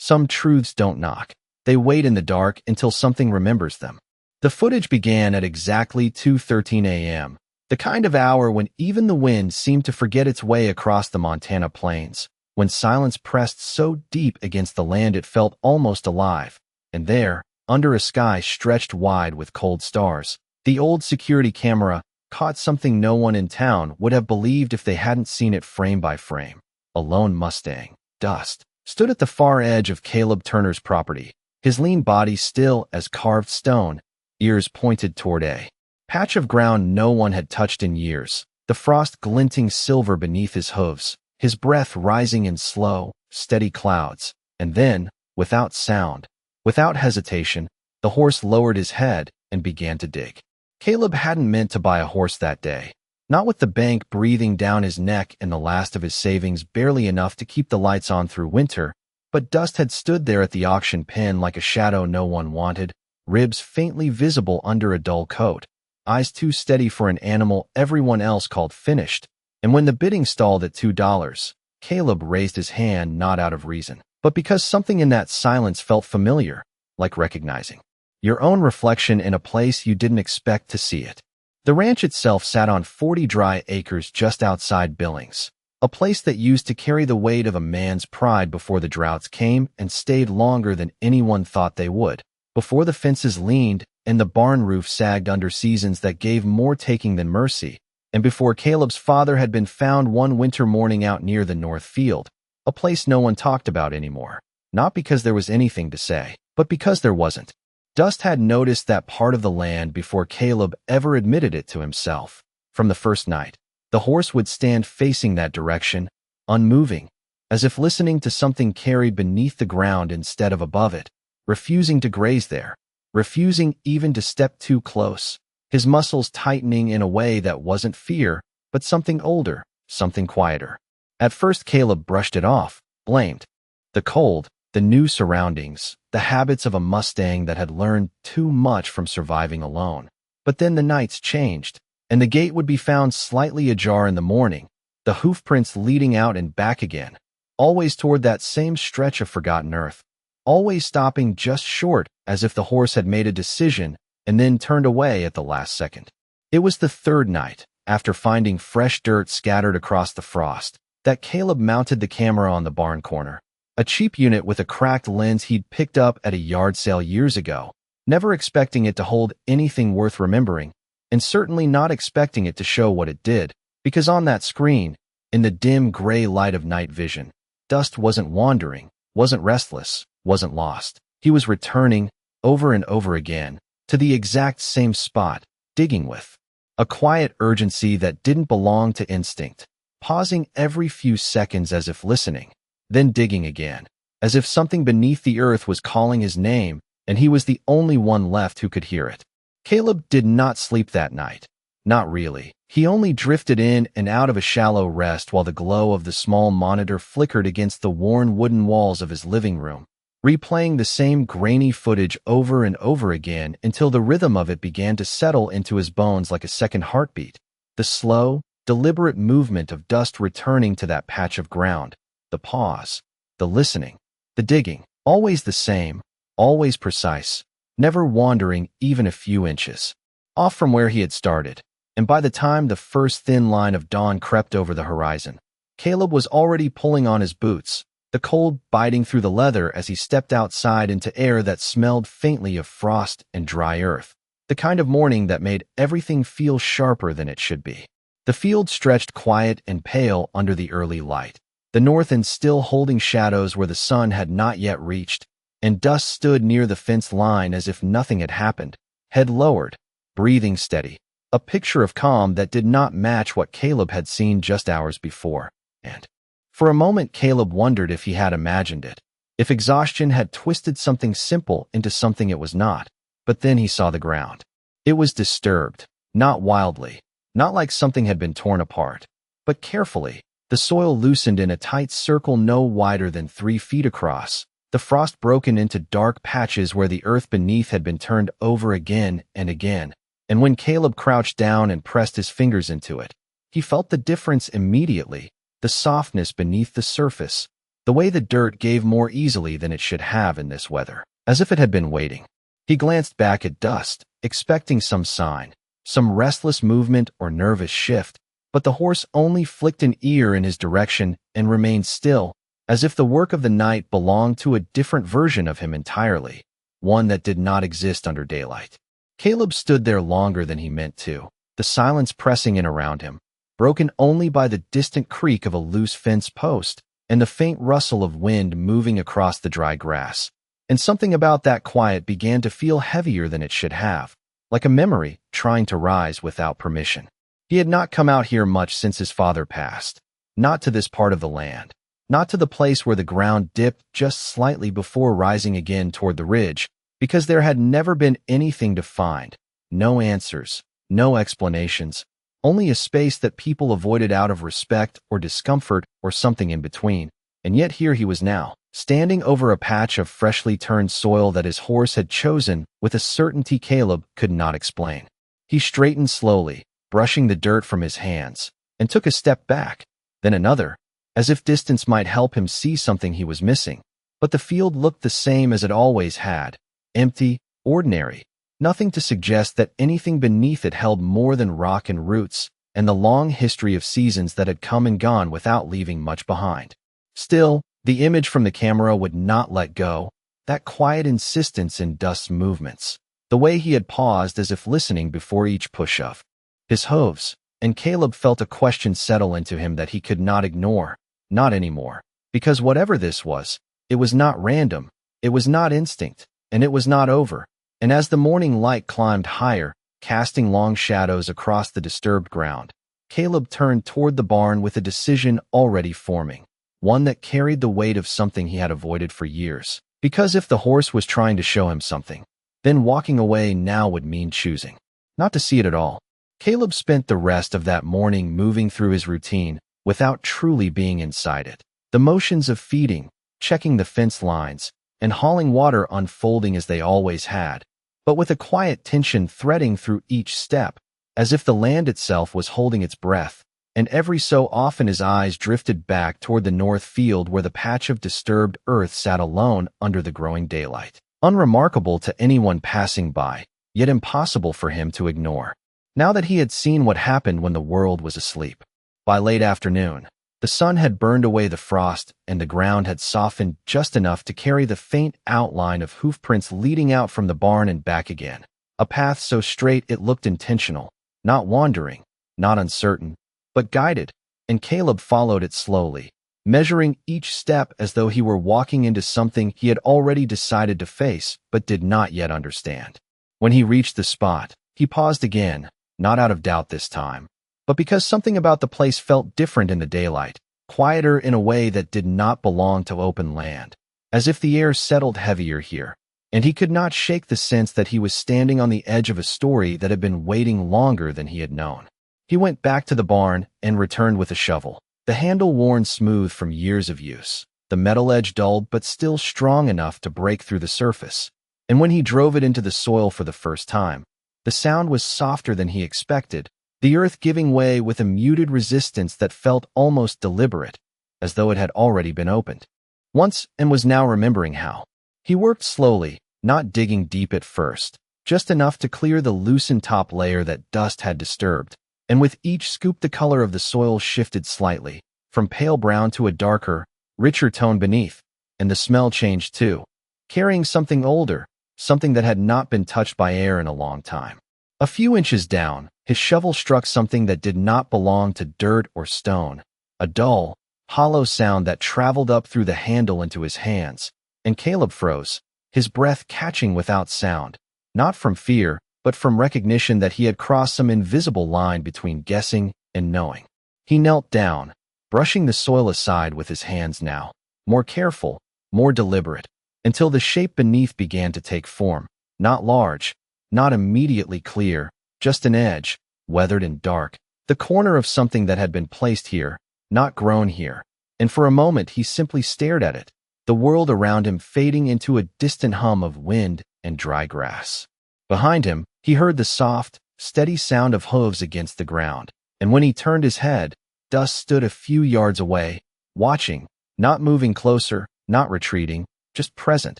Some truths don't knock. They wait in the dark until something remembers them. The footage began at exactly 2:13 a.m., the kind of hour when even the wind seemed to forget its way across the Montana plains, when silence pressed so deep against the land it felt almost alive. And there, under a sky stretched wide with cold stars, the old security camera caught something no one in town would have believed if they hadn't seen it frame by frame. A lone Mustang, Dust, stood at the far edge of Caleb Turner's property, his lean body still as carved stone, ears pointed toward a patch of ground no one had touched in years, the frost glinting silver beneath his hooves, his breath rising in slow, steady clouds. And then, without sound, without hesitation, the horse lowered his head and began to dig. Caleb hadn't meant to buy a horse that day, not with the bank breathing down his neck and the last of his savings barely enough to keep the lights on through winter, but Dust had stood there at the auction pen like a shadow no one wanted, ribs faintly visible under a dull coat, eyes too steady for an animal everyone else called finished. And when the bidding stalled at $2, Caleb raised his hand not out of reason, but because something in that silence felt familiar, like recognizing your own reflection in a place you didn't expect to see it. The ranch itself sat on 40 dry acres just outside Billings, a place that used to carry the weight of a man's pride before the droughts came and stayed longer than anyone thought they would, before the fences leaned and the barn roof sagged under seasons that gave more taking than mercy, and before Caleb's father had been found one winter morning out near the North Field, a place no one talked about anymore, not because there was anything to say, but because there wasn't. Dust had noticed that part of the land before Caleb ever admitted it to himself. From the first night, the horse would stand facing that direction, unmoving, as if listening to something carried beneath the ground instead of above it, refusing to graze there, refusing even to step too close, his muscles tightening in a way that wasn't fear, but something older, something quieter. At first Caleb brushed it off, blamed the cold, the new surroundings, the habits of a Mustang that had learned too much from surviving alone. But then the nights changed, and the gate would be found slightly ajar in the morning, the hoofprints leading out and back again, always toward that same stretch of forgotten earth, always stopping just short as if the horse had made a decision and then turned away at the last second. It was the third night, after finding fresh dirt scattered across the frost, that Caleb mounted the camera on the barn corner. A cheap unit with a cracked lens he'd picked up at a yard sale years ago, never expecting it to hold anything worth remembering, and certainly not expecting it to show what it did, because on that screen, in the dim gray light of night vision, Dust wasn't wandering, wasn't restless, wasn't lost. He was returning, over and over again, to the exact same spot, digging with a quiet urgency that didn't belong to instinct, pausing every few seconds as if listening, then digging again, as if something beneath the earth was calling his name, and he was the only one left who could hear it. Caleb did not sleep that night. Not really. He only drifted in and out of a shallow rest while the glow of the small monitor flickered against the worn wooden walls of his living room, replaying the same grainy footage over and over again until the rhythm of it began to settle into his bones like a second heartbeat. The slow, deliberate movement of Dust returning to that patch of ground, the pause, the listening, the digging, always the same, always precise, never wandering even a few inches off from where he had started. And by the time the first thin line of dawn crept over the horizon, Caleb was already pulling on his boots, the cold biting through the leather as he stepped outside into air that smelled faintly of frost and dry earth, the kind of morning that made everything feel sharper than it should be. The field stretched quiet and pale under the early light, the north end still holding shadows where the sun had not yet reached, and Dust stood near the fence line as if nothing had happened, head lowered, breathing steady, a picture of calm that did not match what Caleb had seen just hours before. And for a moment Caleb wondered if he had imagined it, if exhaustion had twisted something simple into something it was not. But then he saw the ground. It was disturbed, not wildly, not like something had been torn apart, but carefully. The soil loosened in a tight circle no wider than 3 feet across, the frost broken into dark patches where the earth beneath had been turned over again and again, and when Caleb crouched down and pressed his fingers into it, he felt the difference immediately, the softness beneath the surface, the way the dirt gave more easily than it should have in this weather, as if it had been waiting. He glanced back at Dust, expecting some sign, some restless movement or nervous shift, but the horse only flicked an ear in his direction and remained still, as if the work of the night belonged to a different version of him entirely, one that did not exist under daylight. Caleb stood there longer than he meant to, the silence pressing in around him, broken only by the distant creak of a loose fence post and the faint rustle of wind moving across the dry grass. And something about that quiet began to feel heavier than it should have, like a memory trying to rise without permission. He had not come out here much since his father passed, not to this part of the land, not to the place where the ground dipped just slightly before rising again toward the ridge, because there had never been anything to find, no answers, no explanations, only a space that people avoided out of respect or discomfort or something in between. And yet here he was now, standing over a patch of freshly turned soil that his horse had chosen with a certainty Caleb could not explain. He straightened slowly, brushing the dirt from his hands, and took a step back, then another, as if distance might help him see something he was missing. But the field looked the same as it always had, empty, ordinary, nothing to suggest that anything beneath it held more than rock and roots, and the long history of seasons that had come and gone without leaving much behind. Still, the image from the camera would not let go, that quiet insistence in Dust's movements, the way he had paused as if listening before each push-off. His hooves, and Caleb felt a question settle into him that he could not ignore, not anymore, because whatever this was, it was not random, it was not instinct, and it was not over. And as the morning light climbed higher, casting long shadows across the disturbed ground, Caleb turned toward the barn with a decision already forming, one that carried the weight of something he had avoided for years. Because if the horse was trying to show him something, then walking away now would mean choosing not to see it at all. Caleb spent the rest of that morning moving through his routine without truly being inside it. The motions of feeding, checking the fence lines, and hauling water unfolding as they always had, but with a quiet tension threading through each step, as if the land itself was holding its breath, and every so often his eyes drifted back toward the north field where the patch of disturbed earth sat alone under the growing daylight, unremarkable to anyone passing by, yet impossible for him to ignore, now that he had seen what happened when the world was asleep. By late afternoon, the sun had burned away the frost and the ground had softened just enough to carry the faint outline of hoofprints leading out from the barn and back again, a path so straight it looked intentional, not wandering, not uncertain, but guided, and Caleb followed it slowly, measuring each step as though he were walking into something he had already decided to face but did not yet understand. When he reached the spot, he paused again, not out of doubt this time, but because something about the place felt different in the daylight, quieter in a way that did not belong to open land, as if the air settled heavier here, and he could not shake the sense that he was standing on the edge of a story that had been waiting longer than he had known. He went back to the barn and returned with a shovel, the handle worn smooth from years of use, the metal edge dulled but still strong enough to break through the surface. And when he drove it into the soil for the first time, the sound was softer than he expected, the earth giving way with a muted resistance that felt almost deliberate, as though it had already been opened once and was now remembering how. He worked slowly, not digging deep at first, just enough to clear the loosened top layer that dust had disturbed, and with each scoop the color of the soil shifted slightly, from pale brown to a darker, richer tone beneath, and the smell changed too, carrying something older, something that had not been touched by air in a long time. A few inches down, his shovel struck something that did not belong to dirt or stone, a dull, hollow sound that traveled up through the handle into his hands, and Caleb froze, his breath catching without sound, not from fear, but from recognition that he had crossed some invisible line between guessing and knowing. He knelt down, brushing the soil aside with his hands now, more careful, more deliberate, until the shape beneath began to take form, not large, not immediately clear, just an edge, weathered and dark, the corner of something that had been placed here, not grown here, and for a moment he simply stared at it, the world around him fading into a distant hum of wind and dry grass. Behind him, he heard the soft, steady sound of hooves against the ground, and when he turned his head, Dust stood a few yards away, watching, Not moving closer, not retreating, just present,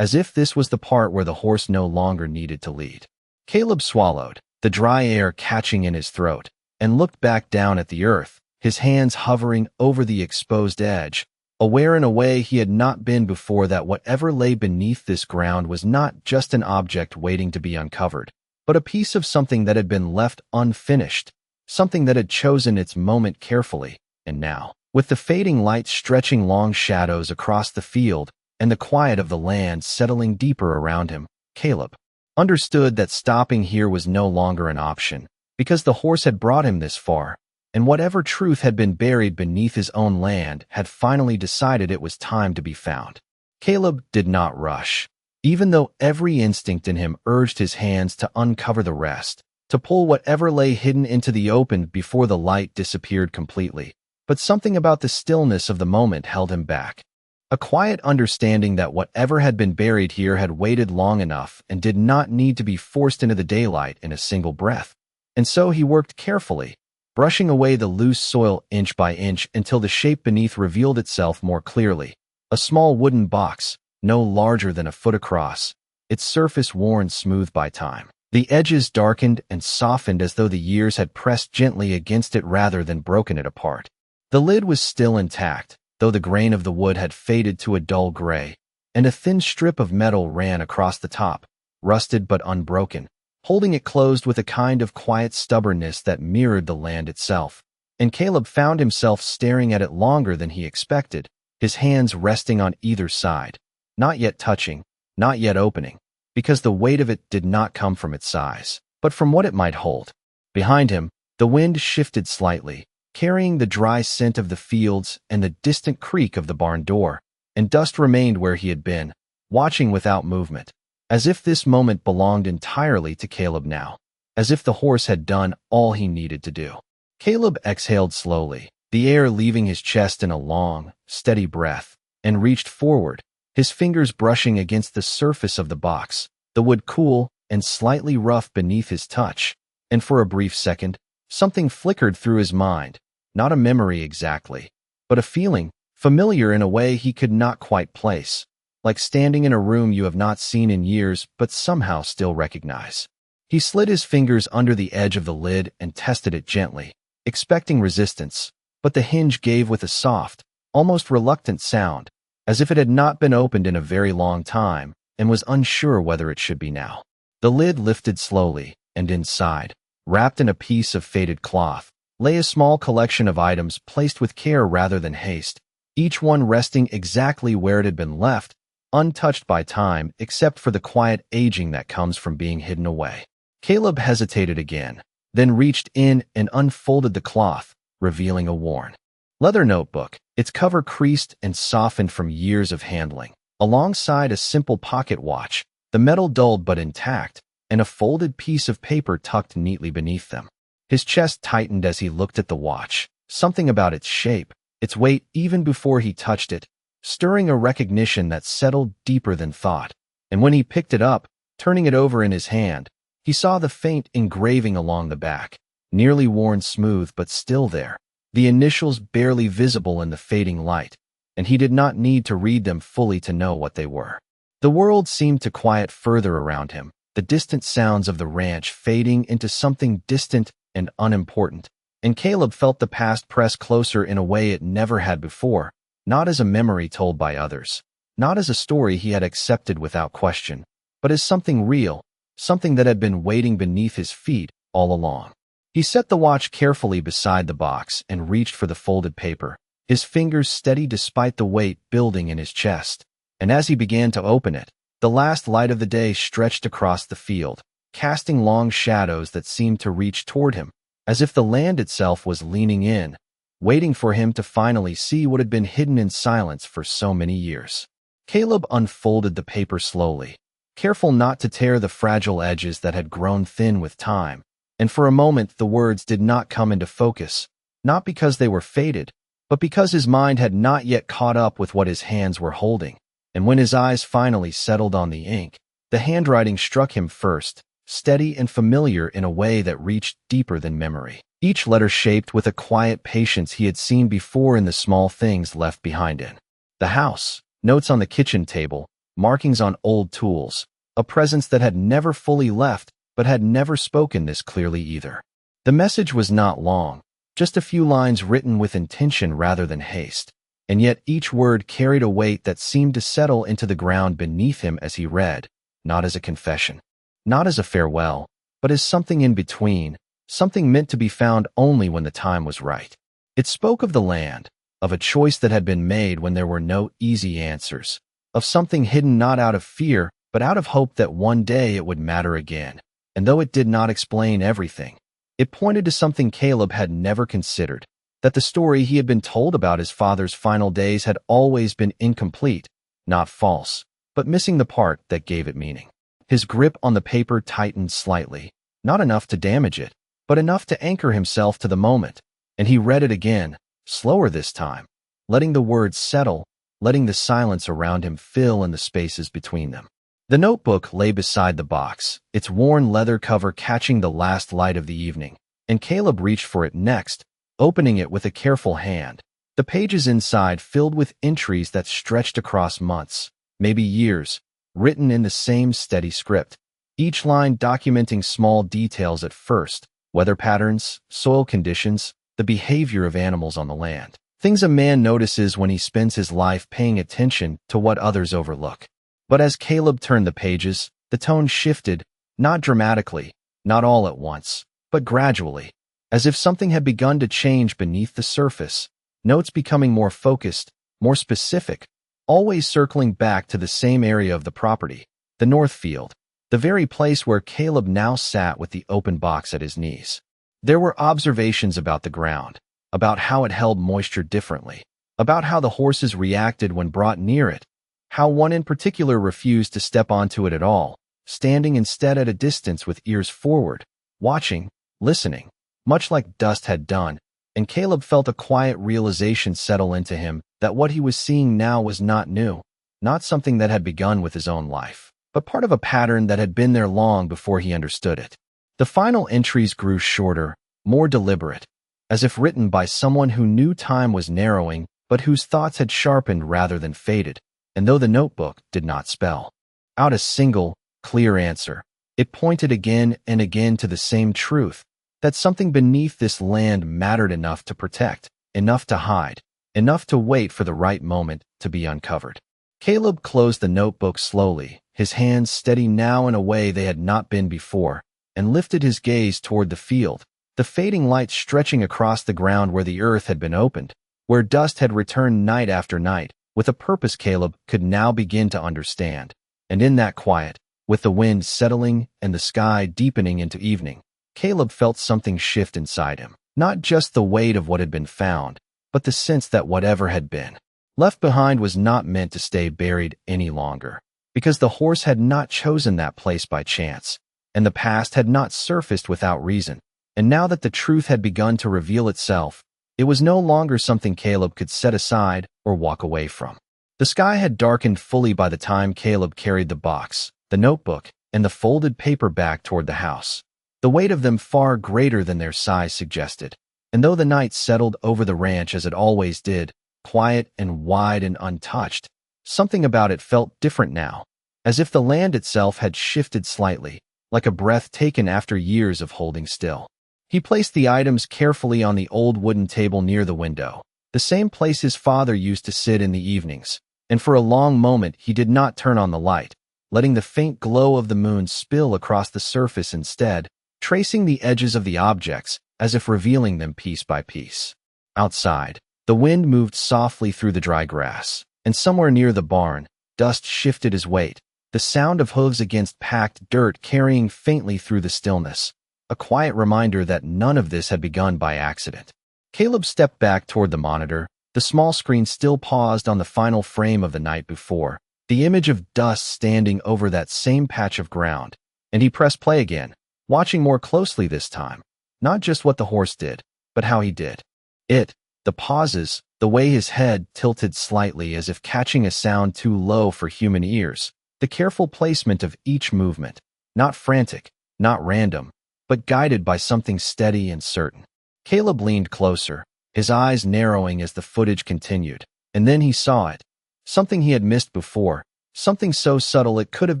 as if this was the part where the horse no longer needed to lead. Caleb swallowed, the dry air catching in his throat, and looked back down at the earth, his hands hovering over the exposed edge, aware in a way he had not been before that whatever lay beneath this ground was not just an object waiting to be uncovered, but a piece of something that had been left unfinished, something that had chosen its moment carefully, and now, with the fading light stretching long shadows across the field and the quiet of the land settling deeper around him, Caleb understood that stopping here was no longer an option, because the horse had brought him this far, and whatever truth had been buried beneath his own land had finally decided it was time to be found. Caleb did not rush, even though every instinct in him urged his hands to uncover the rest, to pull whatever lay hidden into the open before the light disappeared completely. But something about the stillness of the moment held him back. A quiet understanding that whatever had been buried here had waited long enough and did not need to be forced into the daylight in a single breath. And so he worked carefully, brushing away the loose soil inch by inch until the shape beneath revealed itself more clearly. A small wooden box, no larger than a foot across, its surface worn smooth by time. The edges darkened and softened as though the years had pressed gently against it rather than broken it apart. The lid was still intact, though the grain of the wood had faded to a dull gray, and a thin strip of metal ran across the top, rusted but unbroken, holding it closed with a kind of quiet stubbornness that mirrored the land itself. And Caleb found himself staring at it longer than he expected, his hands resting on either side, not yet touching, not yet opening, because the weight of it did not come from its size, but from what it might hold. Behind him, the wind shifted slightly, carrying the dry scent of the fields and the distant creak of the barn door, and Dust remained where he had been, watching without movement, as if this moment belonged entirely to Caleb now, as if the horse had done all he needed to do. Caleb exhaled slowly, the air leaving his chest in a long, steady breath, and reached forward, his fingers brushing against the surface of the box, the wood cool and slightly rough beneath his touch, and for a brief second, something flickered through his mind. Not a memory exactly, but a feeling, familiar in a way he could not quite place, like standing in a room you have not seen in years but somehow still recognize. He slid his fingers under the edge of the lid and tested it gently, expecting resistance, but the hinge gave with a soft, almost reluctant sound, as if it had not been opened in a very long time and was unsure whether it should be now. The lid lifted slowly, and inside, wrapped in a piece of faded cloth, lay a small collection of items placed with care rather than haste, each one resting exactly where it had been left, untouched by time except for the quiet aging that comes from being hidden away. Caleb hesitated again, then reached in and unfolded the cloth, revealing a worn leather notebook, its cover creased and softened from years of handling, alongside a simple pocket watch, the metal dulled but intact, and a folded piece of paper tucked neatly beneath them. His chest tightened as he looked at the watch, something about its shape, its weight even before he touched it, stirring a recognition that settled deeper than thought. And when he picked it up, turning it over in his hand, he saw the faint engraving along the back, nearly worn smooth but still there, the initials barely visible in the fading light, and he did not need to read them fully to know what they were. The world seemed to quiet further around him, the distant sounds of the ranch fading into something distant and unimportant, and Caleb felt the past press closer in a way it never had before, not as a memory told by others, not as a story he had accepted without question, but as something real, something that had been waiting beneath his feet all along. He set the watch carefully beside the box and reached for the folded paper, his fingers steady despite the weight building in his chest, and as he began to open it, the last light of the day stretched across the field, casting long shadows that seemed to reach toward him, as if the land itself was leaning in, waiting for him to finally see what had been hidden in silence for so many years. Caleb unfolded the paper slowly, careful not to tear the fragile edges that had grown thin with time, and for a moment the words did not come into focus, not because they were faded, but because his mind had not yet caught up with what his hands were holding. And when his eyes finally settled on the ink, the handwriting struck him first, steady and familiar in a way that reached deeper than memory. Each letter shaped with a quiet patience he had seen before in the small things left behind it. The house, notes on the kitchen table, markings on old tools, a presence that had never fully left but had never spoken this clearly either. The message was not long, just a few lines written with intention rather than haste, and yet each word carried a weight that seemed to settle into the ground beneath him as he read, not as a confession, not as a farewell, but as something in between, something meant to be found only when the time was right. It spoke of the land, of a choice that had been made when there were no easy answers, of something hidden not out of fear, but out of hope that one day it would matter again. And though it did not explain everything, it pointed to something Caleb had never considered, that the story he had been told about his father's final days had always been incomplete, not false, but missing the part that gave it meaning. His grip on the paper tightened slightly, not enough to damage it, but enough to anchor himself to the moment, and he read it again, slower this time, letting the words settle, letting the silence around him fill in the spaces between them. The notebook lay beside the box, its worn leather cover catching the last light of the evening, and Caleb reached for it next, opening it with a careful hand. The pages inside filled with entries that stretched across months, maybe years, written in the same steady script, each line documenting small details at first, weather patterns, soil conditions, the behavior of animals on the land, things a man notices when he spends his life paying attention to what others overlook. But as Caleb turned the pages, the tone shifted, not dramatically, not all at once, but gradually, as if something had begun to change beneath the surface, notes becoming more focused, more specific, always circling back to the same area of the property, the north field, the very place where Caleb now sat with the open box at his knees. There were observations about the ground, about how it held moisture differently, about how the horses reacted when brought near it, how one in particular refused to step onto it at all, standing instead at a distance with ears forward, watching, listening, much like Dust had done, and Caleb felt a quiet realization settle into him that what he was seeing now was not new, not something that had begun with his own life, but part of a pattern that had been there long before he understood it. The final entries grew shorter, more deliberate, as if written by someone who knew time was narrowing, but whose thoughts had sharpened rather than faded. And though the notebook did not spell out a single, clear answer, it pointed again and again to the same truth, that something beneath this land mattered enough to protect, enough to hide, enough to wait for the right moment to be uncovered. Caleb closed the notebook slowly, his hands steady now in a way they had not been before, and lifted his gaze toward the field, the fading light stretching across the ground where the earth had been opened, where Dust had returned night after night, with a purpose Caleb could now begin to understand. And in that quiet, with the wind settling and the sky deepening into evening, Caleb felt something shift inside him. Not just the weight of what had been found, but the sense that whatever had been left behind was not meant to stay buried any longer, because the horse had not chosen that place by chance, and the past had not surfaced without reason. And now that the truth had begun to reveal itself, it was no longer something Caleb could set aside or walk away from. The sky had darkened fully by the time Caleb carried the box, the notebook, and the folded paper back toward the house, the weight of them far greater than their size suggested. And though the night settled over the ranch as it always did, quiet and wide and untouched, something about it felt different now, as if the land itself had shifted slightly, like a breath taken after years of holding still. He placed the items carefully on the old wooden table near the window, the same place his father used to sit in the evenings, and for a long moment he did not turn on the light, letting the faint glow of the moon spill across the surface instead, tracing the edges of the objects as if revealing them piece by piece. Outside, the wind moved softly through the dry grass, and somewhere near the barn, Dust shifted his weight, the sound of hooves against packed dirt carrying faintly through the stillness, a quiet reminder that none of this had begun by accident. Caleb stepped back toward the monitor, the small screen still paused on the final frame of the night before, the image of Dust standing over that same patch of ground, and he pressed play again, watching more closely this time, not just what the horse did, but how he did it, the pauses, the way his head tilted slightly as if catching a sound too low for human ears, the careful placement of each movement, not frantic, not random, but guided by something steady and certain. Caleb leaned closer, his eyes narrowing as the footage continued, and then he saw it, something he had missed before, something so subtle it could have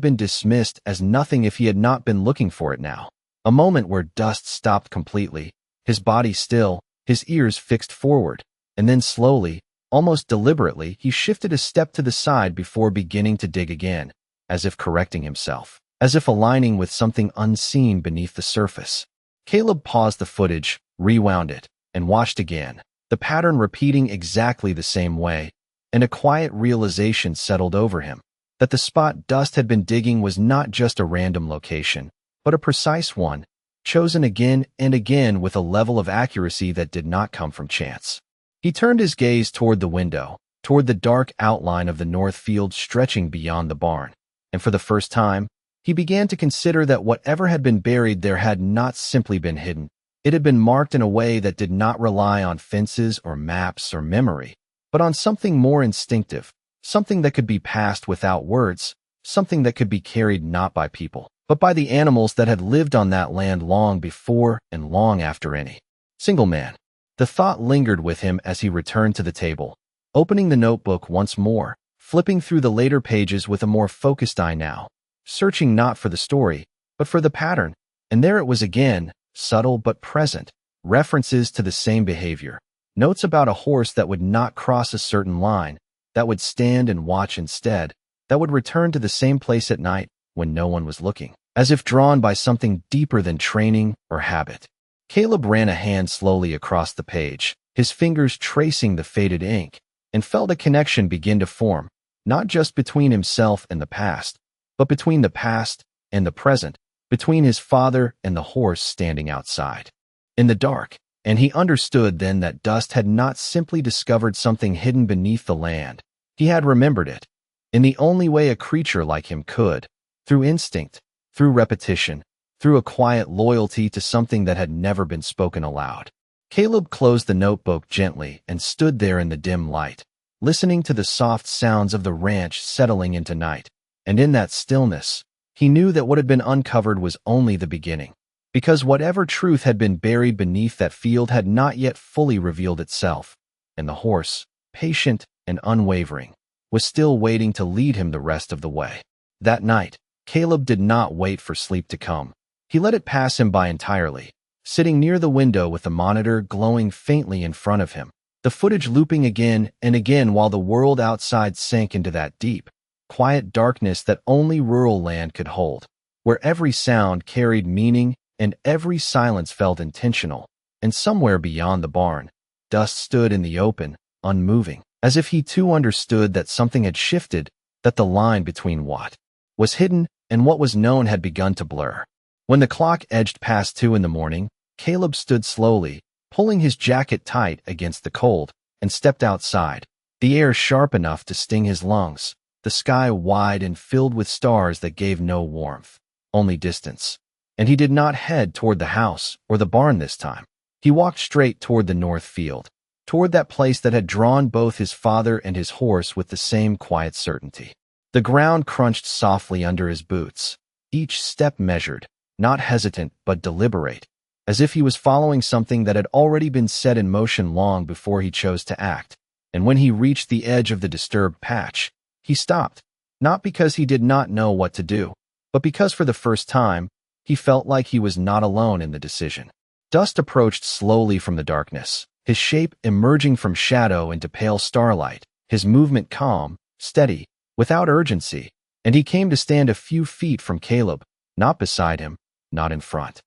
been dismissed as nothing if he had not been looking for it now. A moment where Dust stopped completely, his body still, his ears fixed forward, and then slowly, almost deliberately, he shifted a step to the side before beginning to dig again, as if correcting himself, as if aligning with something unseen beneath the surface. Caleb paused the footage, rewound it, and watched again, the pattern repeating exactly the same way, and a quiet realization settled over him, that the spot Dust had been digging was not just a random location, but a precise one, chosen again and again with a level of accuracy that did not come from chance. He turned his gaze toward the window, toward the dark outline of the north field stretching beyond the barn, and for the first time, he began to consider that whatever had been buried there had not simply been hidden. It had been marked in a way that did not rely on fences or maps or memory, but on something more instinctive, something that could be passed without words, something that could be carried not by people, but by the animals that had lived on that land long before and long after any single man. The thought lingered with him as he returned to the table, opening the notebook once more, flipping through the later pages with a more focused eye now, searching not for the story, but for the pattern, and there it was again, subtle but present, references to the same behavior, notes about a horse that would not cross a certain line, that would stand and watch instead, that would return to the same place at night when no one was looking, as if drawn by something deeper than training or habit. Caleb ran a hand slowly across the page, his fingers tracing the faded ink, and felt a connection begin to form, not just between himself and the past, but between the past and the present, between his father and the horse standing outside in the dark. And he understood then that Dust had not simply discovered something hidden beneath the land. He had remembered it, in the only way a creature like him could, through instinct, through repetition, through a quiet loyalty to something that had never been spoken aloud. Caleb closed the notebook gently and stood there in the dim light, listening to the soft sounds of the ranch settling into night. And in that stillness, he knew that what had been uncovered was only the beginning, because whatever truth had been buried beneath that field had not yet fully revealed itself, and the horse, patient and unwavering, was still waiting to lead him the rest of the way. That night, Caleb did not wait for sleep to come. He let it pass him by entirely, sitting near the window with the monitor glowing faintly in front of him, the footage looping again and again while the world outside sank into that deep, quiet darkness that only rural land could hold, where every sound carried meaning and every silence felt intentional. And somewhere beyond the barn, Dust stood in the open, unmoving, as if he too understood that something had shifted, that the line between what was hidden and what was known had begun to blur. When the clock edged past 2 in the morning, Caleb stood slowly, pulling his jacket tight against the cold, and stepped outside, the air sharp enough to sting his lungs, the sky wide and filled with stars that gave no warmth, only distance. And he did not head toward the house or the barn this time. He walked straight toward the north field, toward that place that had drawn both his father and his horse with the same quiet certainty. The ground crunched softly under his boots, each step measured, not hesitant but deliberate, as if he was following something that had already been set in motion long before he chose to act. And when he reached the edge of the disturbed patch, he stopped, not because he did not know what to do, but because for the first time, he felt like he was not alone in the decision. Dust approached slowly from the darkness, his shape emerging from shadow into pale starlight, his movement calm, steady, without urgency, and he came to stand a few feet from Caleb, not beside him, not in front,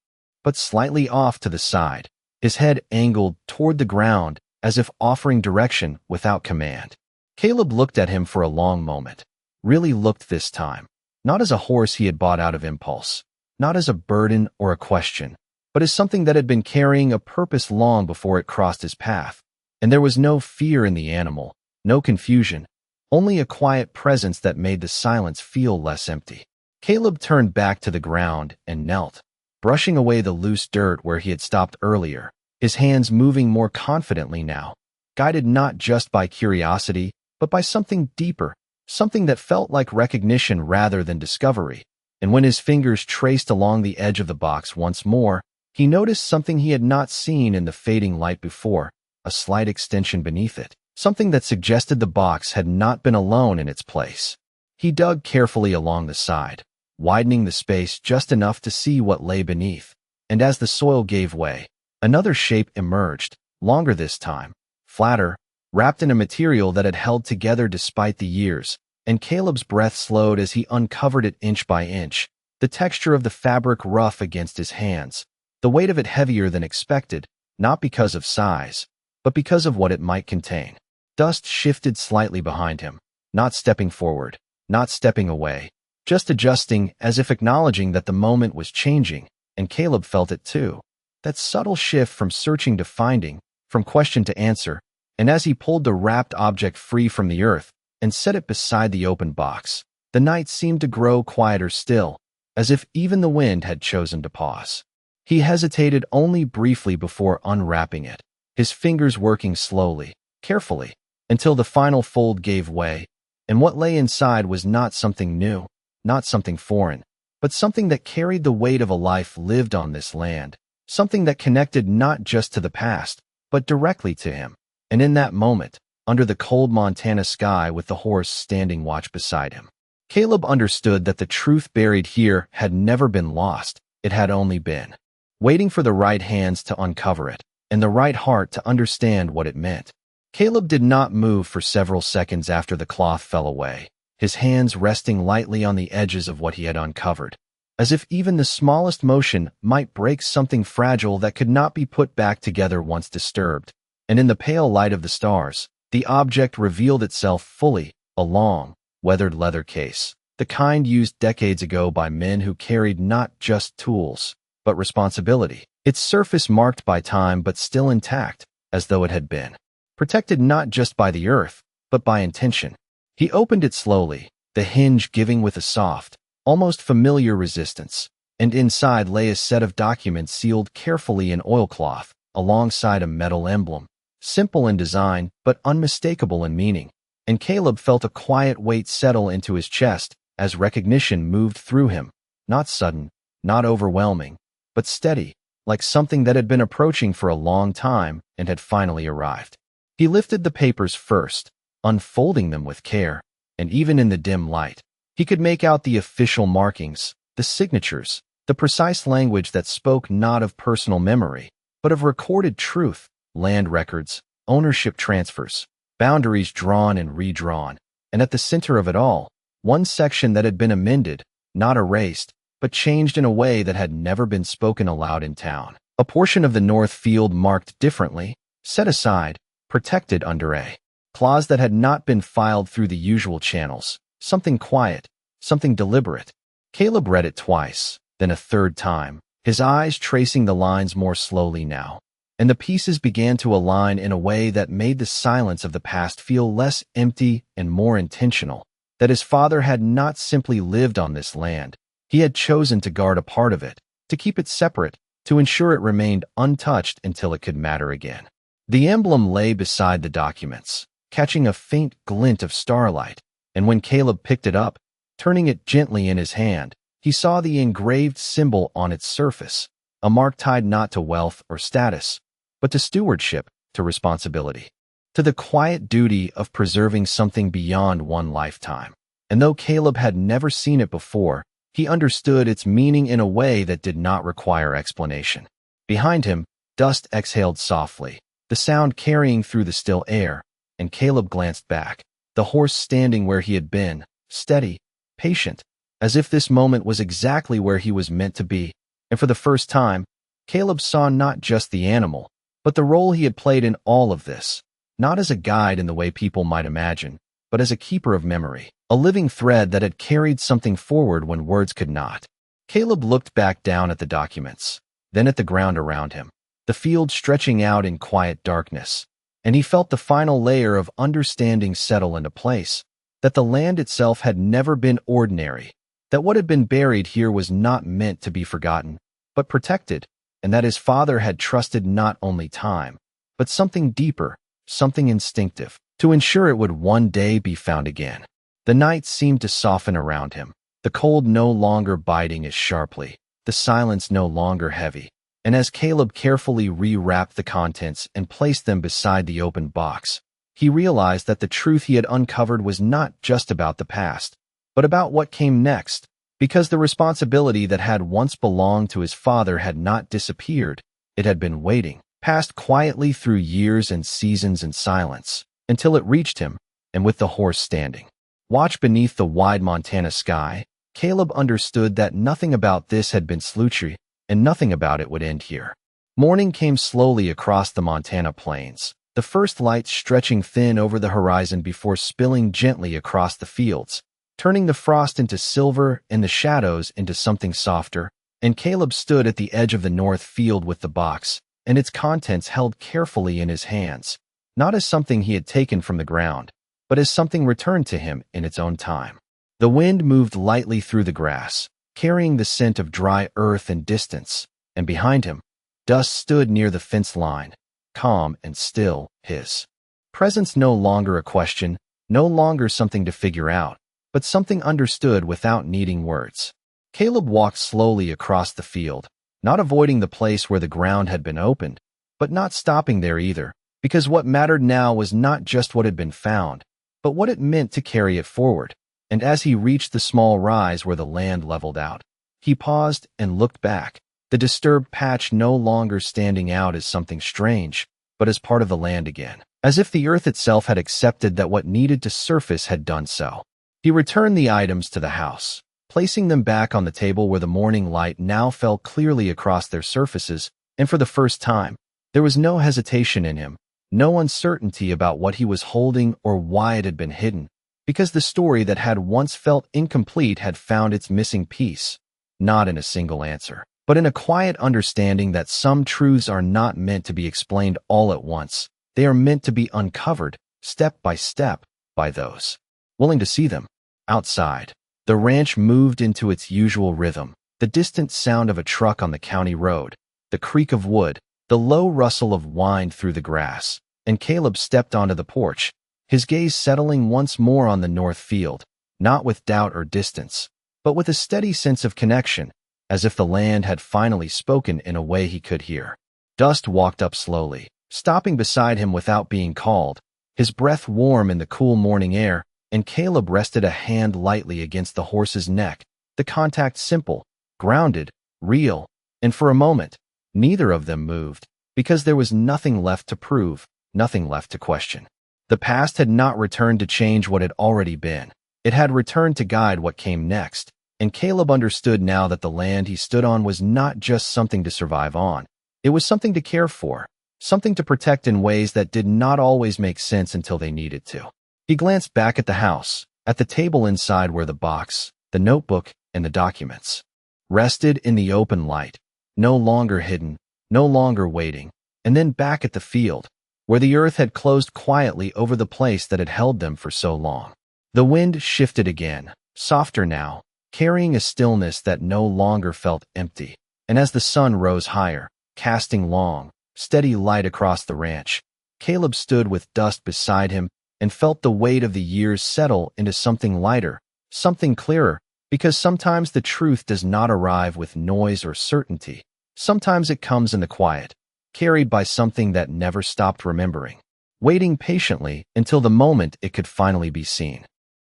but slightly off to the side, his head angled toward the ground as if offering direction without command. Caleb looked at him for a long moment, really looked this time, not as a horse he had bought out of impulse, not as a burden or a question, but as something that had been carrying a purpose long before it crossed his path. And there was no fear in the animal, no confusion, only a quiet presence that made the silence feel less empty. Caleb turned back to the ground and knelt, brushing away the loose dirt where he had stopped earlier, his hands moving more confidently now, guided not just by curiosity, but by something deeper, something that felt like recognition rather than discovery. And when his fingers traced along the edge of the box once more, he noticed something he had not seen in the fading light before, a slight extension beneath it, something that suggested the box had not been alone in its place. He dug carefully along the side, widening the space just enough to see what lay beneath, and as the soil gave way, another shape emerged, longer this time, flatter, wrapped in a material that had held together despite the years, and Caleb's breath slowed as he uncovered it inch by inch, the texture of the fabric rough against his hands, the weight of it heavier than expected, not because of size, but because of what it might contain. Dust shifted slightly behind him, not stepping forward, not stepping away, just adjusting as if acknowledging that the moment was changing, and Caleb felt it too. That subtle shift from searching to finding, from question to answer, and as he pulled the wrapped object free from the earth and set it beside the open box, the night seemed to grow quieter still, as if even the wind had chosen to pause. He hesitated only briefly before unwrapping it, his fingers working slowly, carefully, until the final fold gave way, and what lay inside was not something new, not something foreign, but something that carried the weight of a life lived on this land, something that connected not just to the past, but directly to him. And in that moment, under the cold Montana sky with the horse standing watch beside him, Caleb understood that the truth buried here had never been lost, it had only been waiting for the right hands to uncover it, and the right heart to understand what it meant. Caleb did not move for several seconds after the cloth fell away, his hands resting lightly on the edges of what he had uncovered, as if even the smallest motion might break something fragile that could not be put back together once disturbed. And in the pale light of the stars, the object revealed itself fully, a long, weathered leather case, the kind used decades ago by men who carried not just tools, but responsibility. Its surface marked by time but still intact, as though it had been protected not just by the earth, but by intention. He opened it slowly, the hinge giving with a soft, almost familiar resistance, and inside lay a set of documents sealed carefully in oilcloth, alongside a metal emblem, simple in design but unmistakable in meaning. And Caleb felt a quiet weight settle into his chest as recognition moved through him, not sudden, not overwhelming, but steady, like something that had been approaching for a long time and had finally arrived. He lifted the papers first, unfolding them with care, and even in the dim light, he could make out the official markings, the signatures, the precise language that spoke not of personal memory, but of recorded truth, land records, ownership transfers, boundaries drawn and redrawn, and at the center of it all, one section that had been amended, not erased, but changed in a way that had never been spoken aloud in town. A portion of the north field marked differently, set aside, protected under a clause that had not been filed through the usual channels, something quiet, something deliberate. Caleb read it twice, then a third time, his eyes tracing the lines more slowly now, and the pieces began to align in a way that made the silence of the past feel less empty and more intentional, that his father had not simply lived on this land, he had chosen to guard a part of it, to keep it separate, to ensure it remained untouched until it could matter again. The emblem lay beside the documents, catching a faint glint of starlight, and when Caleb picked it up, turning it gently in his hand, he saw the engraved symbol on its surface, a mark tied not to wealth or status, but to stewardship, to responsibility, to the quiet duty of preserving something beyond one lifetime. And though Caleb had never seen it before, he understood its meaning in a way that did not require explanation. Behind him, dust exhaled softly, the sound carrying through the still air, and Caleb glanced back, the horse standing where he had been, steady, patient, as if this moment was exactly where he was meant to be. And for the first time, Caleb saw not just the animal, but the role he had played in all of this, not as a guide in the way people might imagine, but as a keeper of memory, a living thread that had carried something forward when words could not. Caleb looked back down at the documents, then at the ground around him, the field stretching out in quiet darkness, and he felt the final layer of understanding settle into place, that the land itself had never been ordinary, that what had been buried here was not meant to be forgotten, but protected, and that his father had trusted not only time, but something deeper, something instinctive, to ensure it would one day be found again. The night seemed to soften around him, the cold no longer biting as sharply, the silence no longer heavy, and as Caleb carefully rewrapped the contents and placed them beside the open box, he realized that the truth he had uncovered was not just about the past, but about what came next, because the responsibility that had once belonged to his father had not disappeared. It had been waiting, passed quietly through years and seasons in silence, until it reached him, and with the horse standing watch beneath the wide Montana sky, Caleb understood that nothing about this had been sultry, and nothing about it would end here. Morning came slowly across the Montana plains, the first light stretching thin over the horizon before spilling gently across the fields, turning the frost into silver and the shadows into something softer, and Caleb stood at the edge of the north field with the box, and its contents held carefully in his hands, not as something he had taken from the ground, but as something returned to him in its own time. The wind moved lightly through the grass, carrying the scent of dry earth and distance, and behind him, Dust stood near the fence line, calm and still, his presence no longer a question, no longer something to figure out, but something understood without needing words. Caleb walked slowly across the field, not avoiding the place where the ground had been opened, but not stopping there either, because what mattered now was not just what had been found, but what it meant to carry it forward. And as he reached the small rise where the land leveled out, he paused and looked back, the disturbed patch no longer standing out as something strange, but as part of the land again, as if the earth itself had accepted that what needed to surface had done so. He returned the items to the house, placing them back on the table where the morning light now fell clearly across their surfaces, and for the first time, there was no hesitation in him, no uncertainty about what he was holding or why it had been hidden, because the story that had once felt incomplete had found its missing piece, not in a single answer, but in a quiet understanding that some truths are not meant to be explained all at once. They are meant to be uncovered, step by step, by those willing to see them. Outside, the ranch moved into its usual rhythm, the distant sound of a truck on the county road, the creak of wood, the low rustle of wind through the grass, and Caleb stepped onto the porch, his gaze settling once more on the north field, not with doubt or distance, but with a steady sense of connection, as if the land had finally spoken in a way he could hear. Dust walked up slowly, stopping beside him without being called, his breath warm in the cool morning air, and Caleb rested a hand lightly against the horse's neck, the contact simple, grounded, real, and for a moment, neither of them moved, because there was nothing left to prove, nothing left to question. The past had not returned to change what had already been. It had returned to guide what came next, and Caleb understood now that the land he stood on was not just something to survive on. It was something to care for, something to protect in ways that did not always make sense until they needed to. He glanced back at the house, at the table inside where the box, the notebook, and the documents rested in the open light, no longer hidden, no longer waiting, and then back at the field, where the earth had closed quietly over the place that had held them for so long. The wind shifted again, softer now, carrying a stillness that no longer felt empty, and as the sun rose higher, casting long, steady light across the ranch, Caleb stood with Dust beside him and felt the weight of the years settle into something lighter, something clearer, because sometimes the truth does not arrive with noise or certainty. Sometimes it comes in the quiet, carried by something that never stopped remembering, waiting patiently until the moment it could finally be seen.